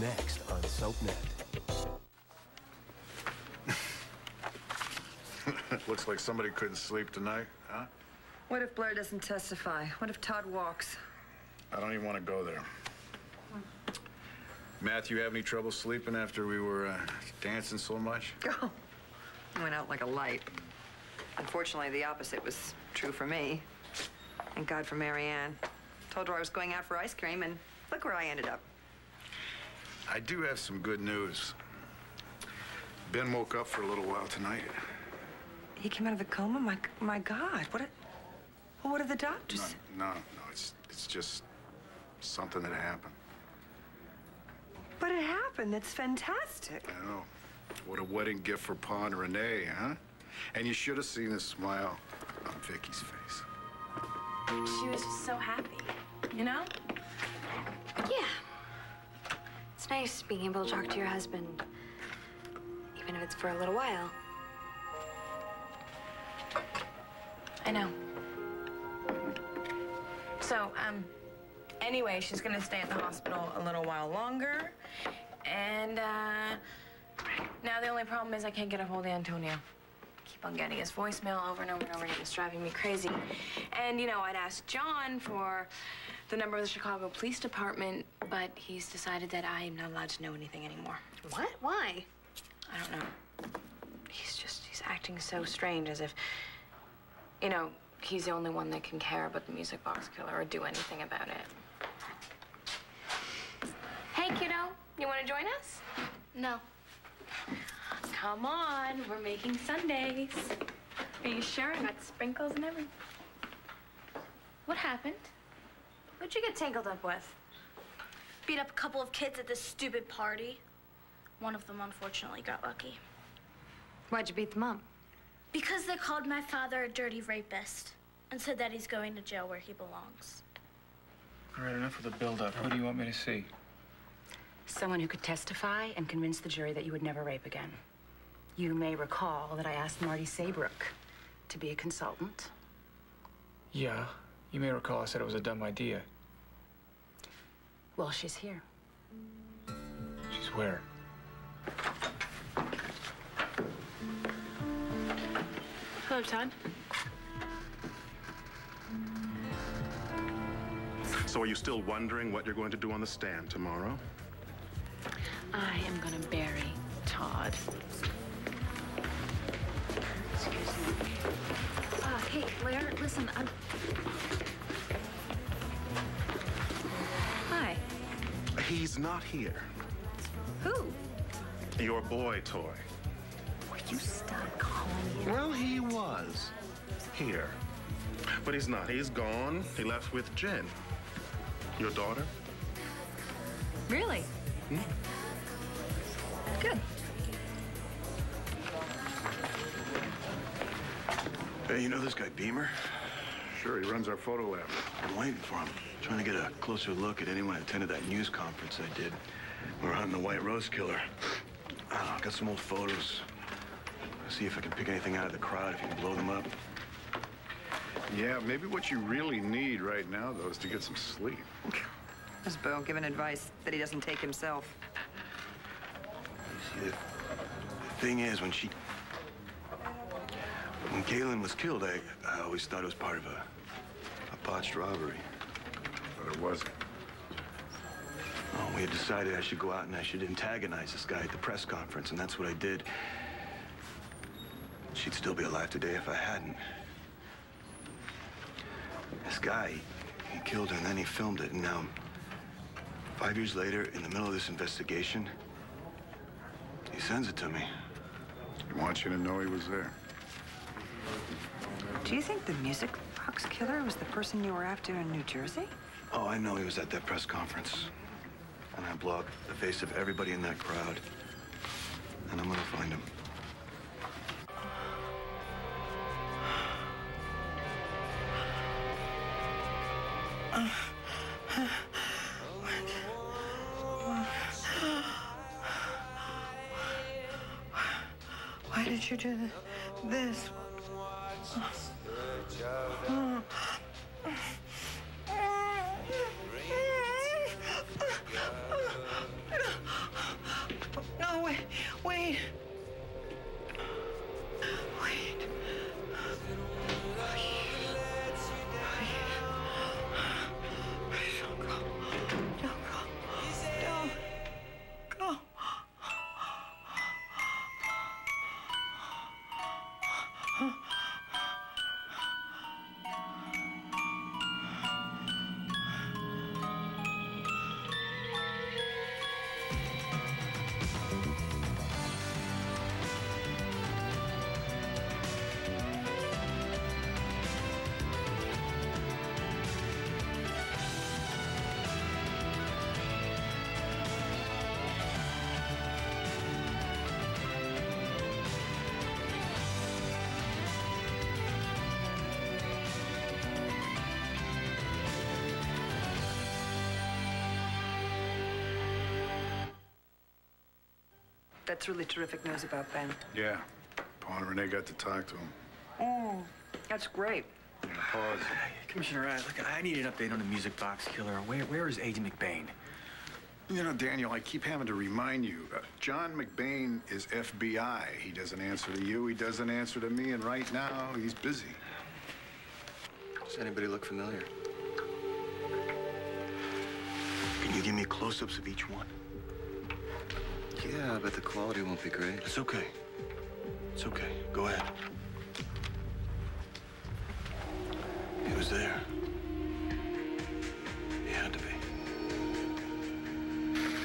next on SoapNet. Looks like somebody couldn't sleep tonight, huh? What if Blair doesn't testify? What if Todd walks? I don't even want to go there. Matthew, have any trouble sleeping after we were dancing so much? Oh, I went out like a light. Unfortunately, the opposite was true for me. Thank God for Marianne. Told her I was going out for ice cream, and look where I ended up. I do have some good news. Ben woke up for a little while tonight. He came out of the coma? My God, what did the doctors say? No, it's just something that happened. But it happened. It's fantastic. I know. What a wedding gift for Pa and Renee, huh? And you should have seen the smile on Vicky's face. She was just so happy, you know? Yeah. It's nice being able to talk to your husband, even if it's for a little while. I know. So, anyway, she's gonna stay at the hospital a little while longer. And, now the only problem is I can't get a hold of Antonio. Keep on getting his voicemail over and over and over again. It's driving me crazy. And, you know, I'd asked John for the number of the Chicago Police Department, but he's decided that I'm not allowed to know anything anymore. What? Why? I don't know. He's acting so strange, as if, you know, he's the only one that can care about the music box killer or do anything about it. Hey, kiddo, you want to join us? No. Come on, we're making sundaes. Are you sure? I got sprinkles and everything. What happened? What'd you get tangled up with? Beat up a couple of kids at this stupid party. One of them, unfortunately, got lucky. Why'd you beat them up? Because they called my father a dirty rapist and said that he's going to jail where he belongs. All right, enough with the build-up. Who do you want me to see? Someone who could testify and convince the jury that you would never rape again. You may recall that I asked Marty Saybrook to be a consultant. Yeah, you may recall I said it was a dumb idea. Well, she's here. She's where? Hello, Todd. So are you still wondering what you're going to do on the stand tomorrow? I am gonna bury Todd. Excuse me. Hey, Blair, listen, Hi. He's not here. Who? Your boy toy. Will you stop calling him? Well, he was here. But he's not. He's gone. He left with Jen. Your daughter? Really? Good. Hey, you know this guy Beamer? Sure, he runs our photo lab. I'm waiting for him. Trying to get a closer look at anyone who attended that news conference I did. We were hunting the White Rose Killer. I got some old photos. See if I can pick anything out of the crowd, if you can blow them up. Yeah, maybe what you really need right now, though, is to get some sleep. There's Bo giving advice that he doesn't take himself. See, the thing is, when Galen was killed, I always thought it was part of a botched robbery. But it wasn't. Oh, we had decided I should go out and I should antagonize this guy at the press conference, and that's what I did. She'd still be alive today if I hadn't. This guy, he killed her and then he filmed it, and now, 5 years later, in the middle of this investigation, he sends it to me. He wants you to know he was there. Do you think the music box killer was the person you were after in New Jersey? Oh, I know he was at that press conference. And I blocked the face of everybody in that crowd. And I'm gonna find him. Why did you do this? wait. Wait. That's really terrific news about Ben. Yeah. Pa and Renee got to talk to him. Oh, that's great. Yeah, pause. Commissioner Rae, look, I need an update on the music box killer. Where is Agent McBain? You know, Daniel, I keep having to remind you, John McBain is FBI. He doesn't answer to you, he doesn't answer to me, and right now, he's busy. Does anybody look familiar? Can you give me close-ups of each one? Yeah, but the quality won't be great. It's okay. It's okay. Go ahead. He was there. He had to be.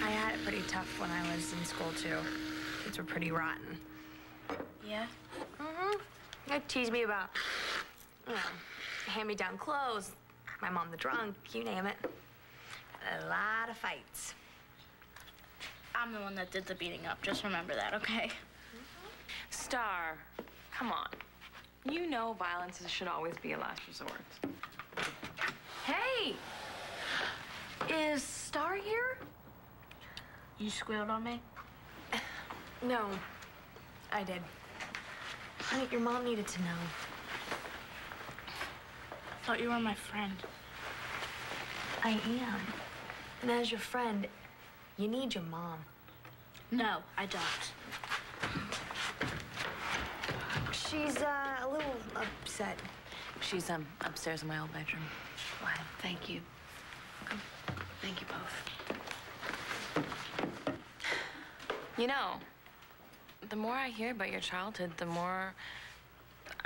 I had it pretty tough when I was in school, too. Kids were pretty rotten. Yeah? Mm-hmm. They'd tease me about, you know, hand-me-down clothes, my mom the drunk, you name it. A lot of fights. I'm the one that did the beating up. Just remember that, okay? Starr, come on. You know violence should always be a last resort. Hey! Is Starr here? You squealed on me? No, I did. Honey, your mom needed to know. I thought you were my friend. I am. And as your friend, you need your mom. No, I don't. She's a little upset. She's upstairs in my old bedroom. Go ahead. Thank you. Thank you both. You know, the more I hear about your childhood, the more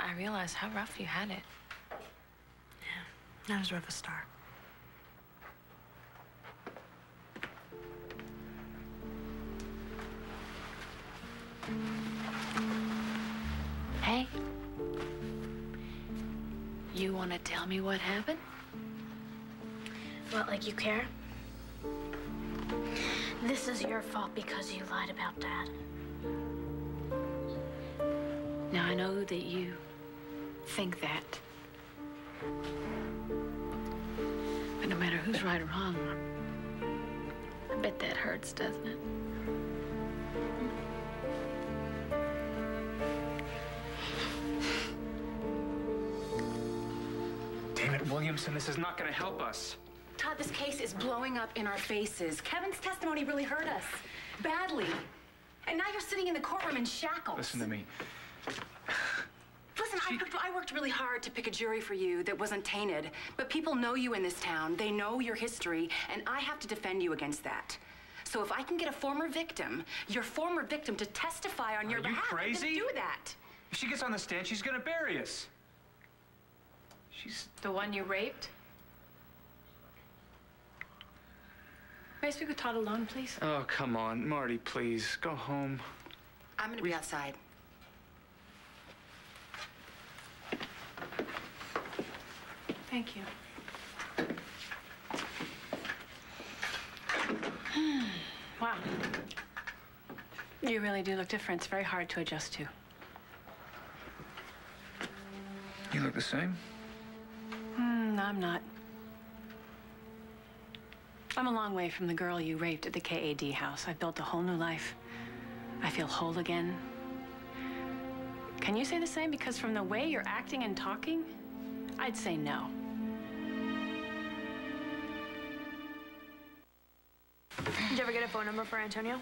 I realize how rough you had it. Yeah, not as rough as Starr. Hey. You want to tell me what happened? What, like you care? This is your fault because you lied about Dad. Now, I know that you think that. But no matter who's right or wrong, I bet that hurts, doesn't it? Damn it, Williamson, this is not going to help us. Todd, this case is blowing up in our faces. Kevin's testimony really hurt us. Badly. And now you're sitting in the courtroom in shackles. Listen to me. Listen, I worked really hard to pick a jury for you that wasn't tainted. But people know you in this town. They know your history, and I have to defend you against that. So if I can get a former victim, your former victim, to testify on your behalf, Are you crazy? I'm gonna do that. If she gets on the stand, she's going to bury us. She's... The one you raped? May I speak with Todd alone, please? Oh, come on. Marty, please. Go home. I'm gonna be outside. Thank you. Wow. You really do look different. It's very hard to adjust to. You look the same. I'm not. I'm a long way from the girl you raped at the KAD house. I've built a whole new life. I feel whole again. Can you say the same? Because from the way you're acting and talking, I'd say no. Did you ever get a phone number for Antonio?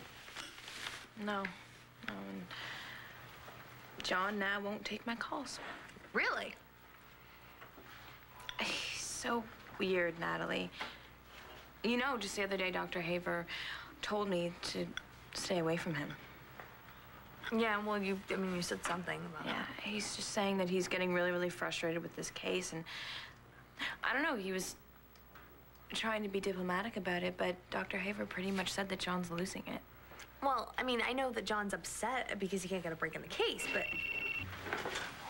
No. John now won't take my calls. Really? He's so weird, Natalie. You know, just the other day, Dr. Haver told me to stay away from him. Yeah, well, you said something about Yeah, he's just saying that he's getting really, really frustrated with this case, and I don't know, he was trying to be diplomatic about it, but Dr. Haver pretty much said that John's losing it. Well, I mean, I know that John's upset because he can't get a break in the case, but...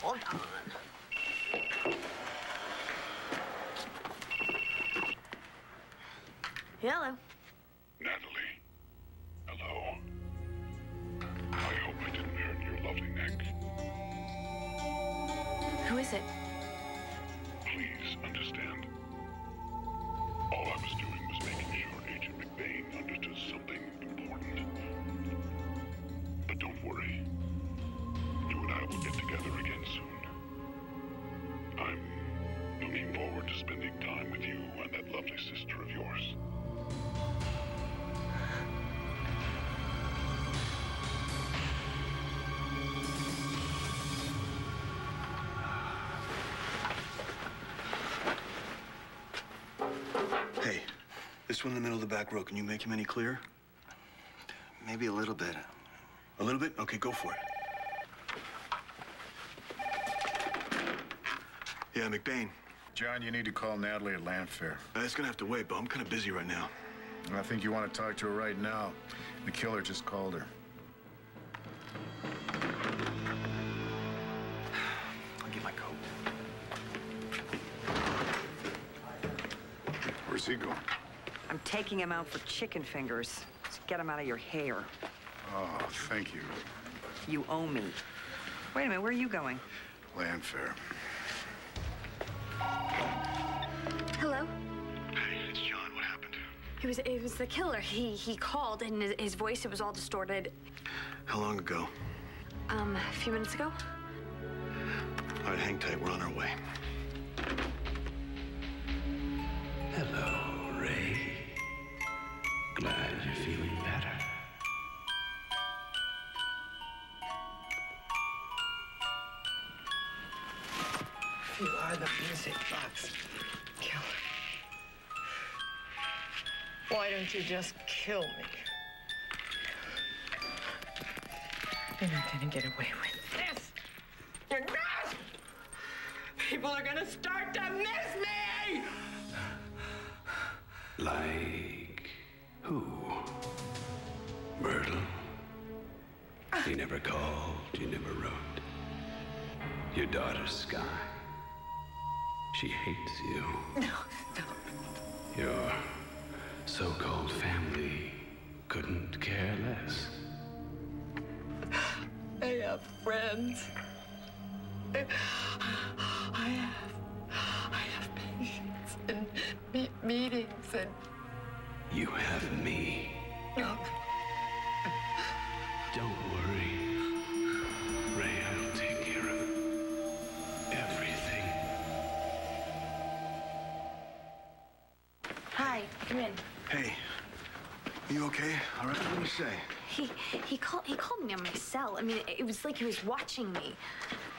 Hold on. Hello. Natalie. Hello. I hope I didn't hurt your lovely neck. Who is it? Please understand. All I was doing was making sure Agent McBain understood something important. But don't worry. You and I will get together again soon. I'm looking forward to spending time with you and that lovely sister of yours. Hey, this one in the middle of the back row, can you make him any clearer? Maybe a little bit. A little bit? Okay, go for it. Yeah, McBain. John, you need to call Natalie at Landfair. It's gonna have to wait, but I'm kind of busy right now. I think you want to talk to her right now. The killer just called her. I'll get my coat. Where's he going? I'm taking him out for chicken fingers. So get him out of your hair. Oh, thank you. You owe me. Wait a minute, where are you going? Landfair. Hello? Hey, it's John. What happened? It was the killer. He called, and his voice, it was all distorted. How long ago? A few minutes ago. All right, hang tight. We're on our way. Hello, Rae. Glad you're feeling better. You are the music box killer. Why don't you just kill me? You're not gonna get away with this. You're not! People are gonna start to miss me! Like who? Myrtle? You never called, you never wrote. Your daughter, Sky. She hates you. No, no. Your so-called family couldn't care less. I have friends. I have patience and meetings and... You have me. No. Don't worry. Rae, I'll take care of everything. Hi, come in. Hey, you okay? All right, what do you say? He called me on my cell. I mean, it was like he was watching me.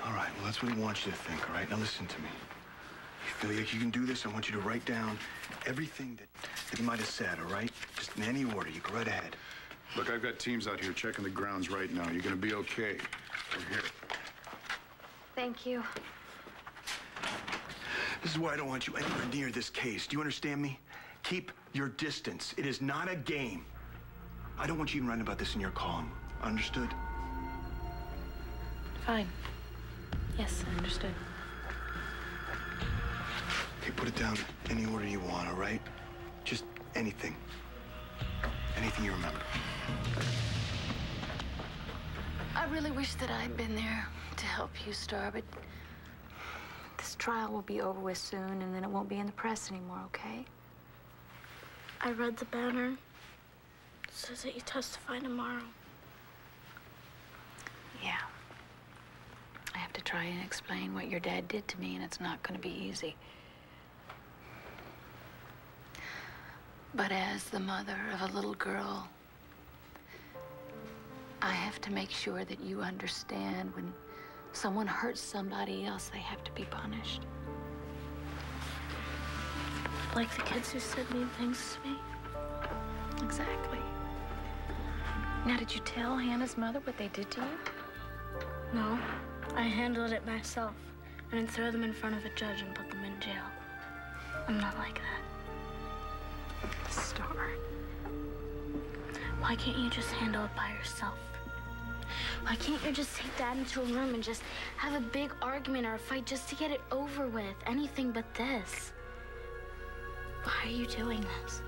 All right, well, that's what he wants you to think, all right? Now listen to me. You feel like you can do this? I want you to write down everything that he might have said, all right? Just in any order. You go right ahead. Look, I've got teams out here checking the grounds right now. You're gonna be okay. We're here. Thank you. This is why I don't want you anywhere near this case. Do you understand me? Keep your distance. It is not a game. I don't want you even writing about this in your column. Understood? Fine. Yes, I understood. Okay, put it down any order you want, all right? Just anything. Anything you remember. I really wish that I'd been there to help you, Starr, but this trial will be over with soon, and then it won't be in the press anymore, okay? I read the banner. It says that you testify tomorrow. Yeah. I have to try and explain what your dad did to me, and it's not going to be easy. But as the mother of a little girl, I have to make sure that you understand when someone hurts somebody else, they have to be punished. Like the kids who said mean things to me? Exactly. Now, did you tell Hannah's mother what they did to you? No, I handled it myself. I didn't throw them in front of a judge and put them in jail. I'm not like that. Starr. Why can't you just handle it by yourself? Why can't you just take Dad into a room and just have a big argument or a fight just to get it over with? Anything but this. Why are you doing this?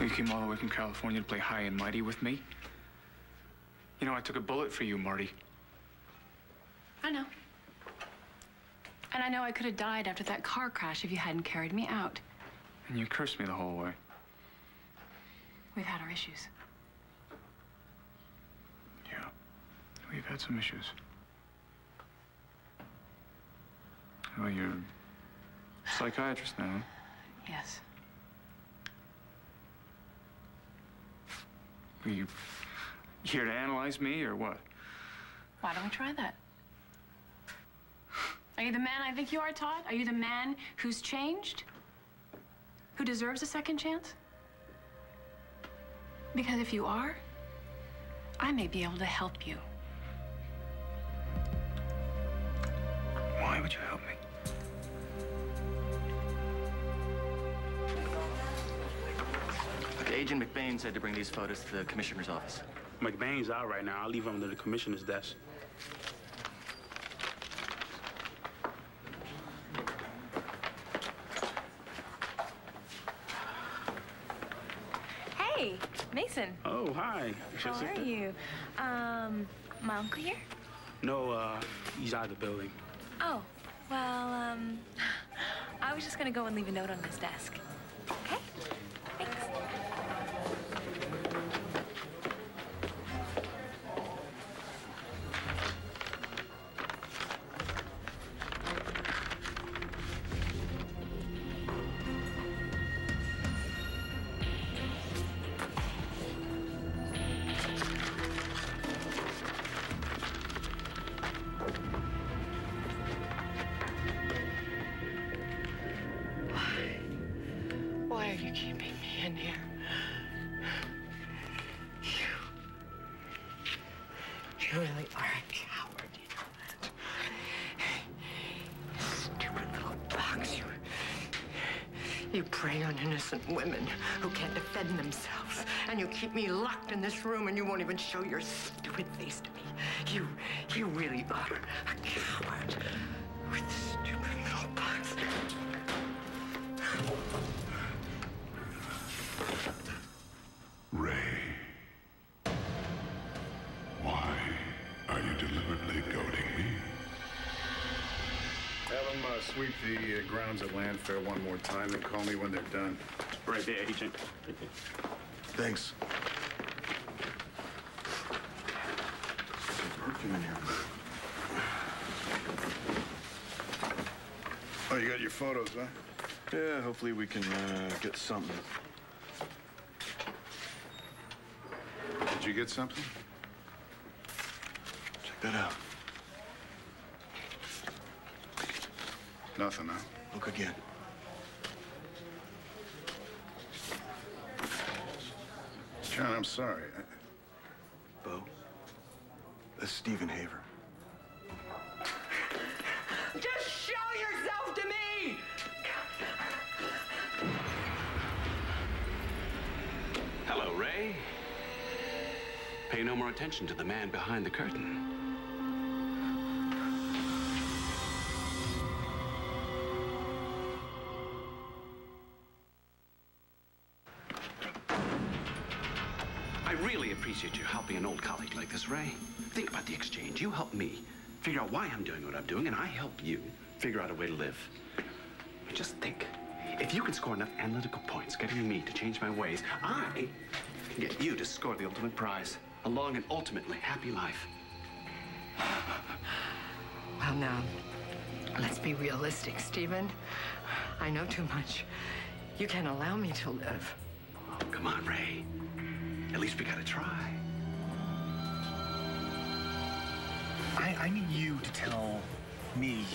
You came all the way from California to play high and mighty with me? You know, I took a bullet for you, Marty. I know. And I know I could have died after that car crash if you hadn't carried me out. And you cursed me the whole way. We've had our issues. Yeah, we've had some issues. Well, you're a psychiatrist now, huh? Yes. Are you here to analyze me, or what? Why don't we try that? Are you the man I think you are, Todd? Are you the man who's changed? Who deserves a second chance? Because if you are, I may be able to help you. Why would you help me? Look, Agent McBain said to bring these photos to the commissioner's office. McBain's out right now. I'll leave him under the commissioner's desk. Hey, Mason. Oh, hi. How are you? My uncle here? No, he's out of the building. Oh, well, I was just gonna go and leave a note on his desk. Okay? Thanks. Why are you keeping me in here? You really are a coward, you know that? You stupid little box. You prey on innocent women who can't defend themselves. And you keep me locked in this room and you won't even show your stupid face to me. You really are a coward. With stupid little box. Rae, why are you deliberately goading me? Have them sweep the grounds at Landfair one more time and call me when they're done. Right there, Agent. Right there. Thanks. Perfume in here. Oh, you got your photos, huh? Yeah, hopefully we can get something. Did you get something? Check that out. Nothing, huh? Look again. John, I'm sorry. Bo, that's Stephen Haver. Just show yourself to me! Hello, Rae. Pay no more attention to the man behind the curtain. I really appreciate you helping an old colleague like this, Rae. Think about the exchange. You help me figure out why I'm doing what I'm doing, and I help you figure out a way to live. Just think. If you can score enough analytical points getting me to change my ways, I can get you to score the ultimate prize. A long and ultimately happy life. Well, now, let's be realistic, Stephen. I know too much. You can't allow me to live. Come on, Rae. At At least we gotta try. I need you to tell me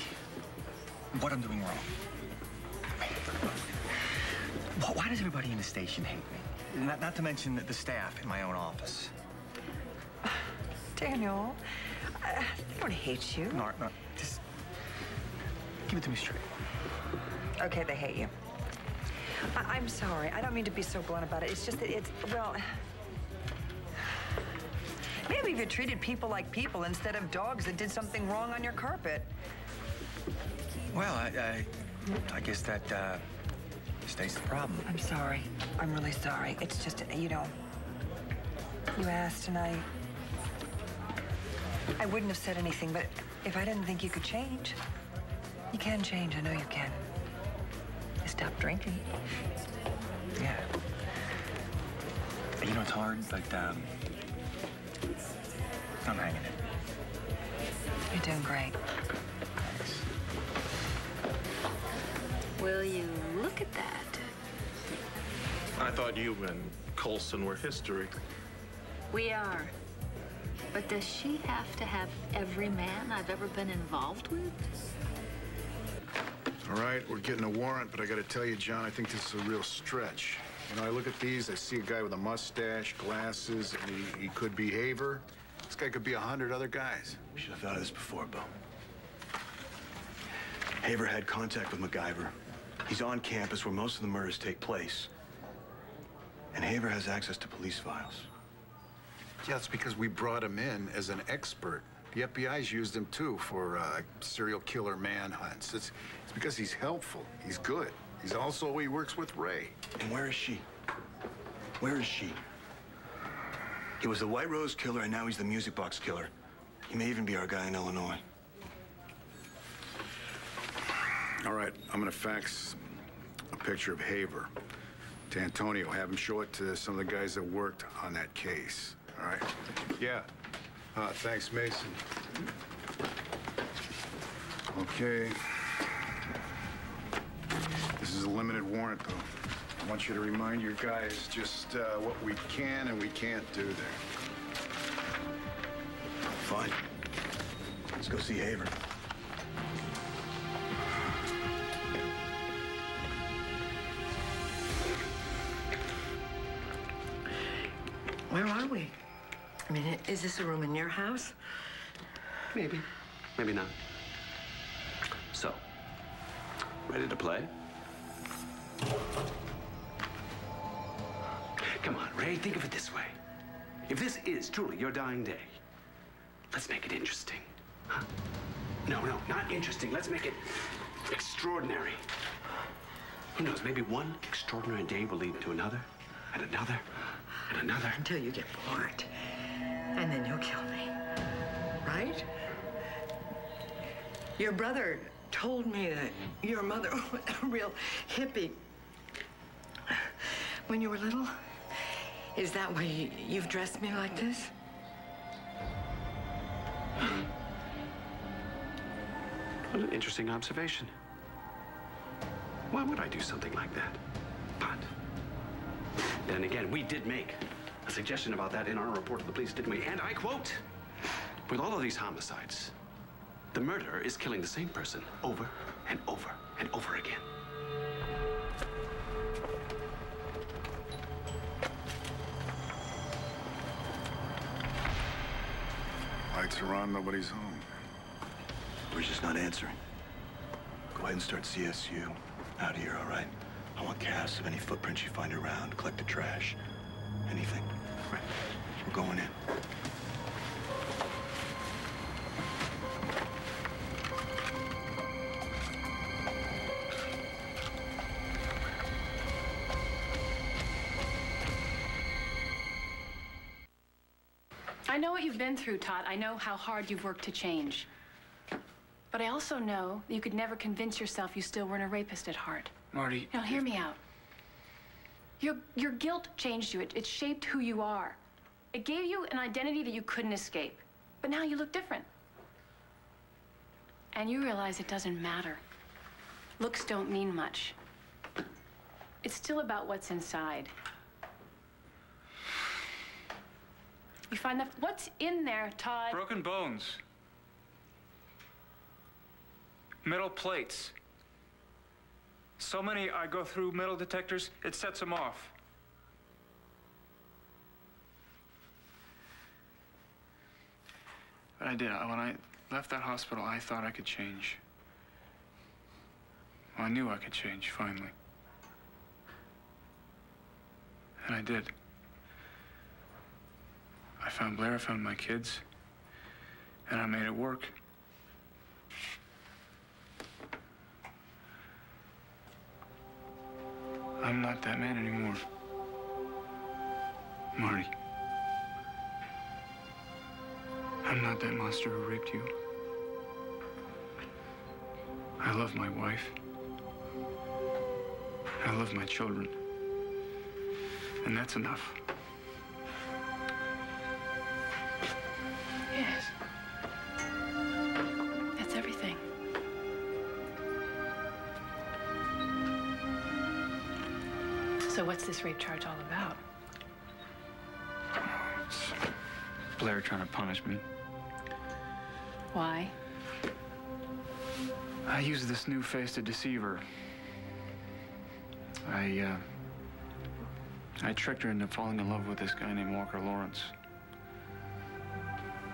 what I'm doing wrong. Why does everybody in the station hate me? Not to mention the staff in my own office. Daniel, they don't hate you. No, just give it to me straight. Okay, they hate you. I'm sorry. I don't mean to be so blunt about it. It's just that well... Maybe if you treated people like people instead of dogs that did something wrong on your carpet. Well, I guess that states the problem. I'm sorry. I'm really sorry. It's just, you know, you asked and I wouldn't have said anything, but if I didn't think you could change, you can change. I know you can. You stop drinking. Yeah. You know, it's hard, but I'm hanging it. You're doing great. Will you look at that? I thought you and Colson were history. We are. But does she have to have every man I've ever been involved with? All right, we're getting a warrant, but I gotta tell you, John, I think this is a real stretch. You know, I look at these, I see a guy with a mustache, glasses, and he could be Haver. This guy could be 100 other guys. We should have thought of this before, Bo. Haver had contact with MacGyver. He's on campus where most of the murders take place. And Haver has access to police files. Yeah, it's because we brought him in as an expert. The FBI's used him, too, for serial killer manhunts. It's because he's helpful. He's good. He works with Rae. And where is she? Where is she? He was the White Rose killer, and now he's the music box killer. He may even be our guy in Illinois. All right, I'm gonna fax a picture of Haver to Antonio. Have him show it to some of the guys that worked on that case. All right? Yeah. Thanks, Mason. Okay. This is a limited warrant, though. I want you to remind your guys just what we can and we can't do there. Fine. Let's go see Haver. Where are we? I mean, is this a room in your house? Maybe. Maybe not. So, ready to play? Come on, Rae, think of it this way. If this is truly your dying day, let's make it interesting. Huh? No, not interesting. Let's make it extraordinary. Who knows, maybe one extraordinary day will lead to another, and another, and another. Until you get bored. And then you'll kill me. Right? Your brother told me that your mother was a real hippie when you were little. Is that why you've dressed me like this? What an interesting observation. Why would I do something like that? But then again, we did make a suggestion about that in our report to the police, didn't we? And I quote, with all of these homicides, the murderer is killing the same person over and over and over again. Lights are on, nobody's home. We're just not answering. Go ahead and start CSU. Out of here, all right? I want casts of any footprints you find around. Collect the trash. Anything. Right. We're going in. I know what you've been through, Todd. I know how hard you've worked to change. But I also know that you could never convince yourself you still weren't a rapist at heart. Marty... Now, hear me out. Your guilt changed you. It shaped who you are. It gave you an identity that you couldn't escape. But now you look different. And you realize it doesn't matter. Looks don't mean much. It's still about what's inside. find that. What's in there, Todd? Broken bones. Metal plates. So many I go through metal detectors, it sets them off. But I did. When I left that hospital, I thought I could change. Well, I knew I could change, finally. And I did. I found Blair, I found my kids, and I made it work. I'm not that man anymore. Marty. I'm not that monster who raped you. I love my wife. I love my children. And that's enough. Yes. That's everything. So what's this rape charge all about? It's Blair trying to punish me. Why? I used this new face to deceive her. I tricked her into falling in love with this guy named Walker Lawrence.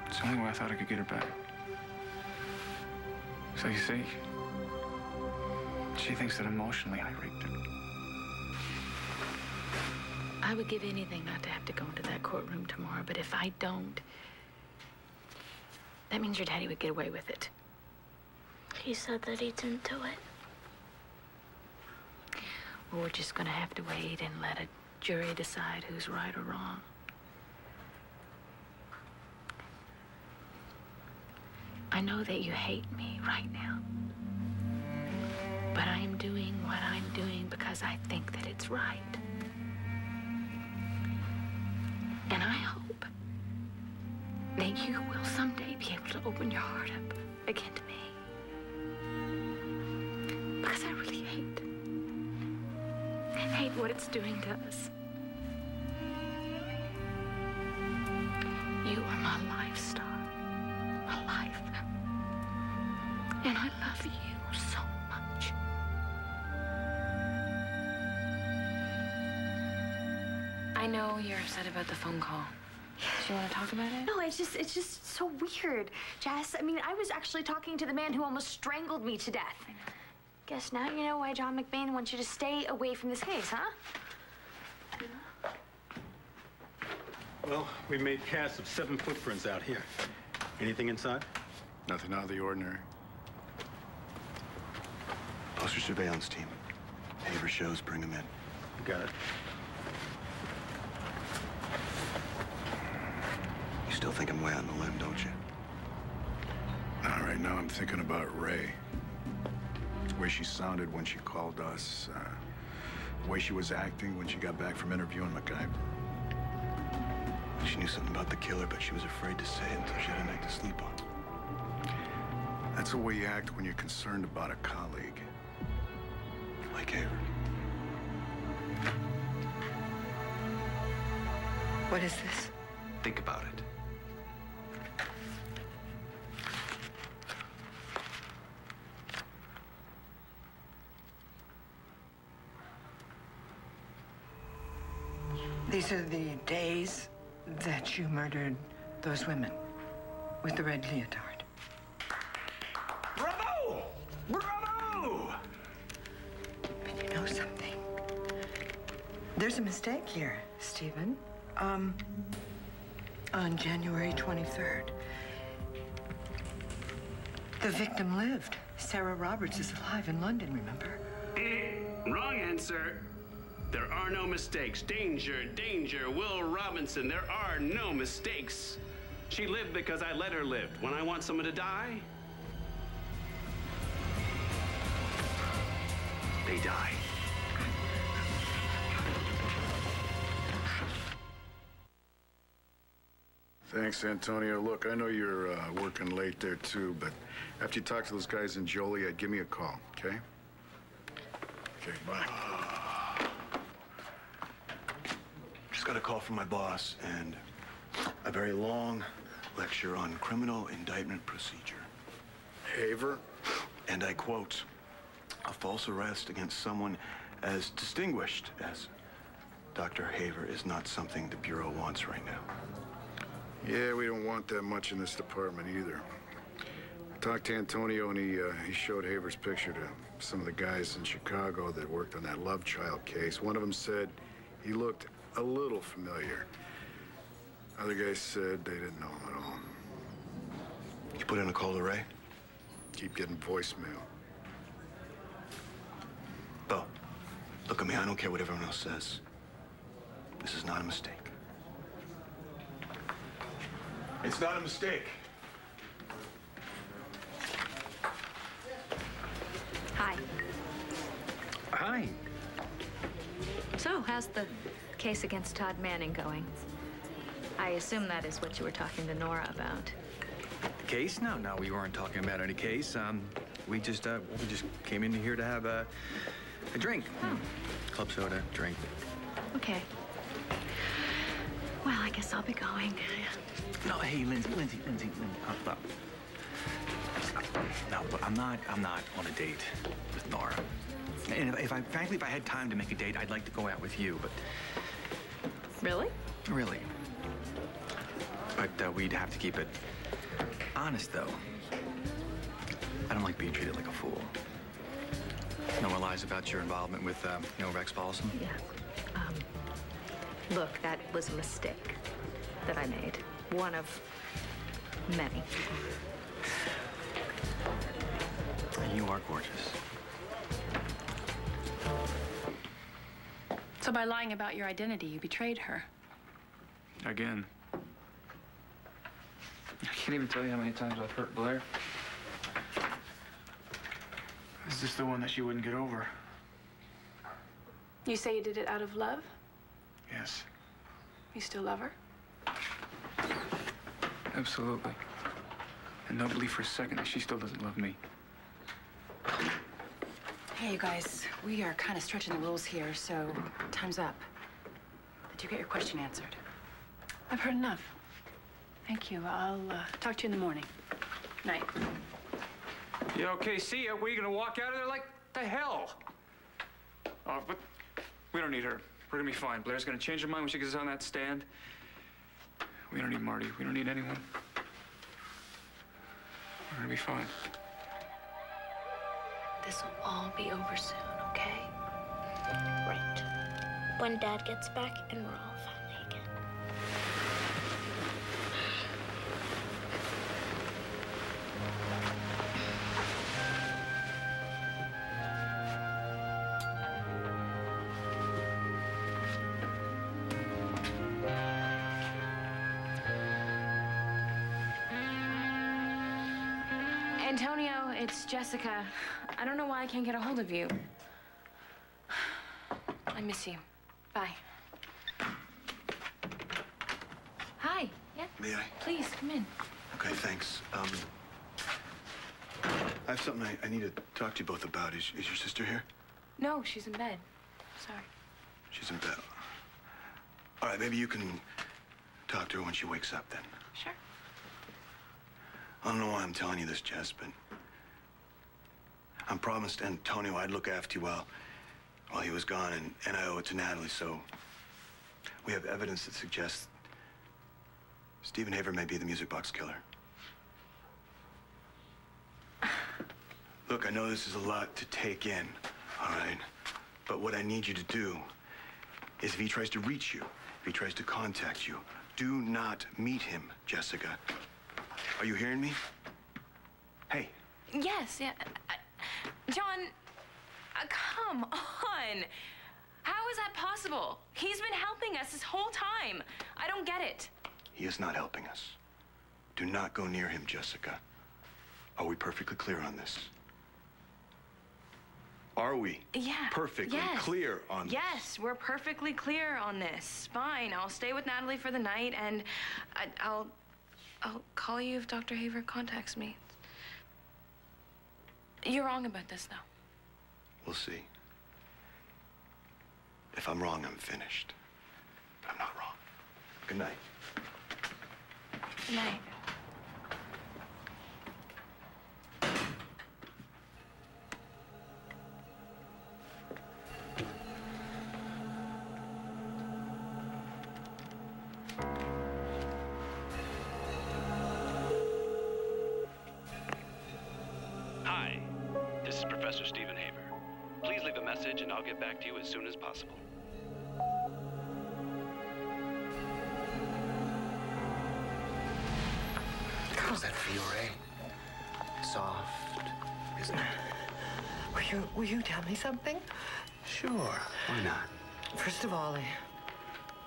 It's the only way I thought I could get her back. So you see, she thinks that emotionally I raped her. I would give anything not to have to go into that courtroom tomorrow, but if I don't, that means your daddy would get away with it. He said that he didn't do it. Well, we're just gonna have to wait and let a jury decide who's right or wrong. I know that you hate me right now, but I'm doing what I'm doing because I think that it's right. And I hope that you will someday be able to open your heart up again to me. Because I really hate what it's doing to us. You are my life, Starr. My life. And I love you so much. I know you're upset about the phone call. Do you want to talk about it? No, it's just so weird, Jess. I mean, I was actually talking to the man who almost strangled me to death. I know. Guess now you know why John McBain wants you to stay away from this case, huh? Well, we made casts of 7 footprints out here. Anything inside? Nothing out of the ordinary. Post your surveillance team. Haver shows, bring them in. Got it. You still think I'm way on the limb, don't you? All right, now I'm thinking about Rae. The way she sounded when she called us. The way she was acting when she got back from interviewing McBain. She knew something about the killer, but she was afraid to say it until she had a night to sleep on. That's the way you act when you're concerned about a colleague. Like Haver. What is this? Think about it. These are the days that you murdered those women with the red leotard. Bravo! Bravo! But you know something? There's a mistake here, Stephen. On January 23rd, the victim lived. Sarah Roberts is alive in London, remember? Wrong answer. There are no mistakes. Danger, danger, Will Robinson. There are no mistakes. She lived because I let her live. When I want someone to die, they die. Thanks, Antonio. Look, I know you're working late there, too, but after you talk to those guys in Joliet, give me a call, okay? Okay, bye. Just got a call from my boss, and I very long lecture on criminal indictment procedure. Haver? And I quote, a false arrest against someone as distinguished as Dr. Haver is not something the Bureau wants right now. Yeah, we don't want that much in this department either. I talked to Antonio, and he showed Haver's picture to some of the guys in Chicago that worked on that love child case. One of them said he looked a little familiar. Other guys said they didn't know him at all. You put in a call to Rae? Keep getting voicemail. Bo, look at me. I don't care what everyone else says. This is not a mistake. It's not a mistake. Hi. Hi. So, how's the case against Todd Manning going? I assume that is what you were talking to Nora about. The case? No, we weren't talking about any case. We just came in here to have a drink. Oh. Club soda, drink. Okay. Well, I guess I'll be going. No, hey, Lindsay. No, but I'm not on a date with Nora. And frankly, if I had time to make a date, I'd like to go out with you, but... Really? Really. But we'd have to keep it honest, though. I don't like being treated like a fool. No more lies about your involvement with, Rex Paulson? Yeah. Look, that was a mistake that I made. One of many. You are gorgeous. So by lying about your identity, you betrayed her. Again. I can't even tell you how many times I've hurt Blair. Is this the one that she wouldn't get over? You say you did it out of love? Yes. You still love her? Absolutely. And don't believe for a second that she still doesn't love me. Hey, you guys, we are kind of stretching the rules here, so time's up. Did you get your question answered? I've heard enough. Thank you. I'll talk to you in the morning. Night. Yeah, okay, see ya. What, are you gonna walk out of there like the hell? Oh, but we don't need her. We're gonna be fine. Blair's gonna change her mind when she gets on that stand. We don't need Marty. We don't need anyone. We're gonna be fine. This will all be over soon, okay? Right. When Dad gets back and we're all family again. Antonio, it's Jessica. I don't know why I can't get a hold of you. I miss you. Bye. Hi. Yeah? May I? Please, come in. Okay, thanks. I have something I need to talk to you both about. Is your sister here? No, she's in bed. Sorry. She's in bed. All right, maybe you can talk to her when she wakes up then. Sure. I don't know why I'm telling you this, Jess, but I promised Antonio I'd look after you while he was gone, and I owe it to Natalie, so we have evidence that suggests Stephen Haver may be the music box killer. Look, I know this is a lot to take in, all right? But what I need you to do is if he tries to reach you, if he tries to contact you, do not meet him, Jessica. Are you hearing me? Hey. Yes, yeah. John, come on. How is that possible? He's been helping us this whole time. I don't get it. He is not helping us. Do not go near him, Jessica. Are we perfectly clear on this? Are we? Yeah. Perfectly clear on this? Yes, we're perfectly clear on this. Fine, I'll stay with Natalie for the night, and I'll call you if Dr. Haver contacts me. You're wrong about this, though. We'll see. If I'm wrong, I'm finished. But I'm not wrong. Good night. Good night. Hi, this is Professor Stephen Haver. Please leave a message and I'll get back to you as soon as possible. How's that feel, Rae? Soft, isn't it? Will you tell me something? Sure, why not? First of all,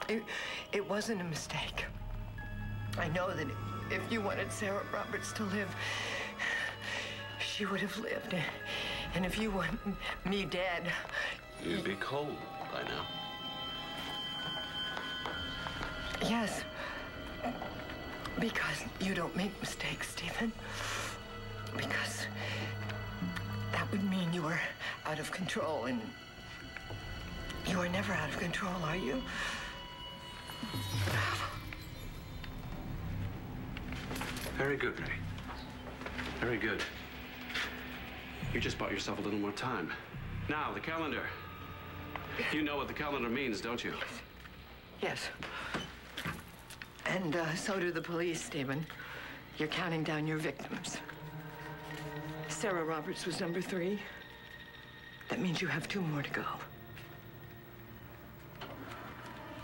it wasn't a mistake. I know that if you wanted Sarah Roberts to live, she would have lived. And if you want me dead... You'd be cold by now. Yes. Because you don't make mistakes, Stephen. Because that would mean you were out of control, and you are never out of control, are you? Very good, Rae. Very good. You just bought yourself a little more time. Now, the calendar. You know what the calendar means, don't you? Yes. And so do the police, Stephen. You're counting down your victims. Sarah Roberts was number 3. That means you have 2 more to go.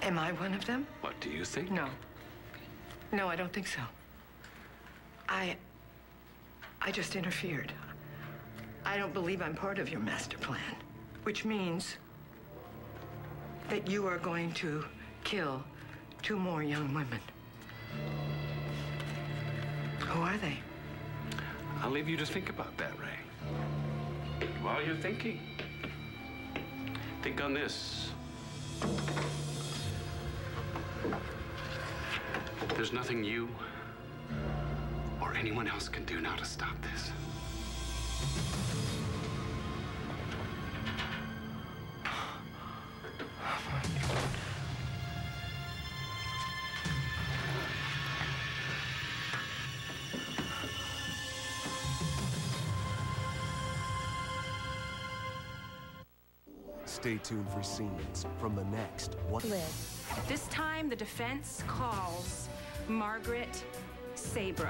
Am I one of them? What do you think? No. No, I don't think so. I just interfered. I don't believe I'm part of your master plan, which means that you are going to kill 2 more young women. Who are they? I'll leave you to think about that, Rae. While you're thinking, think on this. There's nothing you or anyone else can do now to stop this. Stay tuned for scenes from the next What? This time, the defense calls Margaret Saybrook.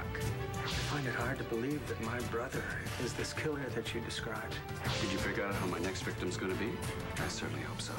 I find it hard to believe that my brother is this killer that you described. Did you figure out how my next victim's gonna be? I certainly hope so.